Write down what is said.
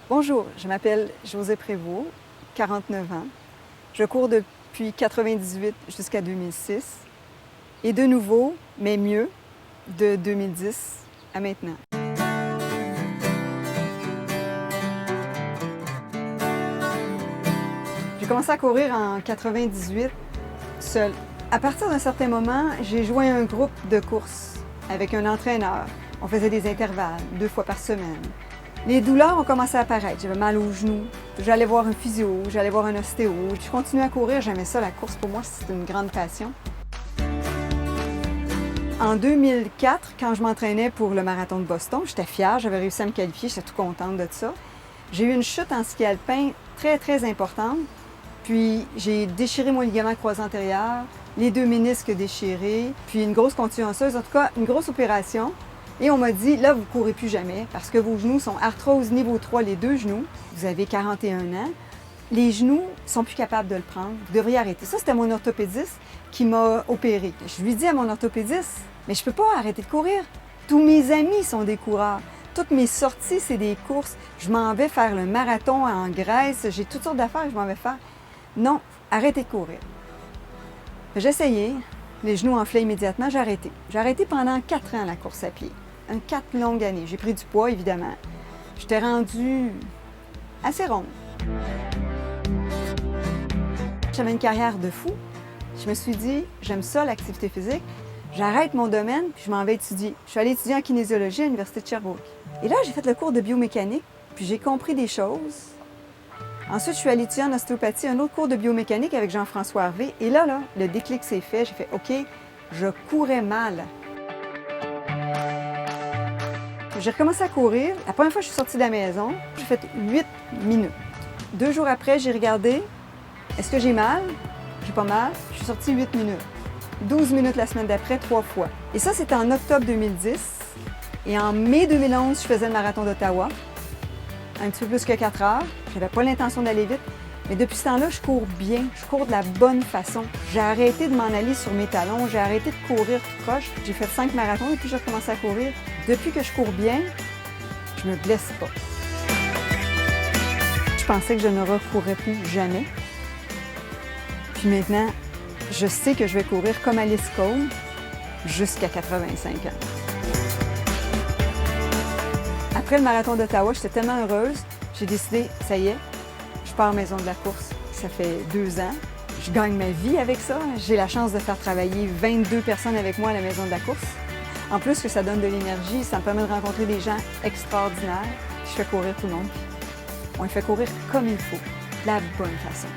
Bonjour, je m'appelle Josée Prévost, 49 ans. Je cours depuis 1998 jusqu'à 2006 et de nouveau, mais mieux, de 2010 à maintenant. J'ai commencé à courir en 1998 seule. À partir d'un certain moment, j'ai joint un groupe de course avec un entraîneur. On faisait des intervalles 2 fois par semaine. Les douleurs ont commencé à apparaître. J'avais mal aux genoux. J'allais voir un physio, j'allais voir un ostéo. Je continuais à courir, j'aimais ça. La course, pour moi, c'était une grande passion. En 2004, quand je m'entraînais pour le marathon de Boston, j'étais fière, j'avais réussi à me qualifier, j'étais toute contente de ça. J'ai eu une chute en ski alpin très importante. Puis j'ai déchiré mon ligament croisé antérieur, les 2 ménisques déchirés, puis une grosse contusion osseuse, en tout cas une grosse opération. Et on m'a dit, là, vous ne courez plus jamais parce que vos genoux sont arthrose niveau 3, les 2 genoux. Vous avez 41 ans. Les genoux ne sont plus capables de le prendre. Vous devriez arrêter. Ça, c'était mon orthopédiste qui m'a opéré. Je lui dis à mon orthopédiste, mais je ne peux pas arrêter de courir. Tous mes amis sont des coureurs. Toutes mes sorties, c'est des courses. Je m'en vais faire le marathon en Grèce. J'ai toutes sortes d'affaires que je m'en vais faire. Non, arrêtez de courir. J'ai essayé. Les genoux enflaient immédiatement. J'ai arrêté. J'ai arrêté pendant 4 ans la course à pied. 4 longues années. J'ai pris du poids, évidemment. J'étais rendue assez ronde. J'avais une carrière de fou. Je me suis dit, j'aime ça, l'activité physique. J'arrête mon domaine, puis je m'en vais étudier. Je suis allée étudier en kinésiologie à l'Université de Sherbrooke. Et là, j'ai fait le cours de biomécanique, puis j'ai compris des choses. Ensuite, je suis allée étudier en ostéopathie, un autre cours de biomécanique avec Jean-François Harvey. Et là, le déclic s'est fait. J'ai fait, OK, je courais mal. J'ai recommencé à courir. La première fois que je suis sortie de la maison, j'ai fait 8 minutes. 2 jours après, j'ai regardé. Est-ce que j'ai mal? J'ai pas mal. Je suis sortie 8 minutes. 12 minutes la semaine d'après, 3 fois. Et ça, c'était en octobre 2010. Et en mai 2011, je faisais le marathon d'Ottawa. Un petit peu plus que 4 heures. J'avais pas l'intention d'aller vite. Mais depuis ce temps-là, je cours bien. Je cours de la bonne façon. J'ai arrêté de m'en aller sur mes talons. J'ai arrêté de courir tout croche. J'ai fait 5 marathons depuis que j'ai recommencé à courir. Depuis que je cours bien, je me blesse pas. Je pensais que je ne recourrais plus jamais. Puis maintenant, je sais que je vais courir comme Alice Cole jusqu'à 85 ans. Après le marathon d'Ottawa, j'étais tellement heureuse, j'ai décidé, ça y est, je pars maison de la course. Ça fait 2 ans. Je gagne ma vie avec ça. J'ai la chance de faire travailler 22 personnes avec moi à la maison de la course. En plus que ça donne de l'énergie, ça me permet de rencontrer des gens extraordinaires. Je fais courir tout le monde. On les fait courir comme il faut, de la bonne façon.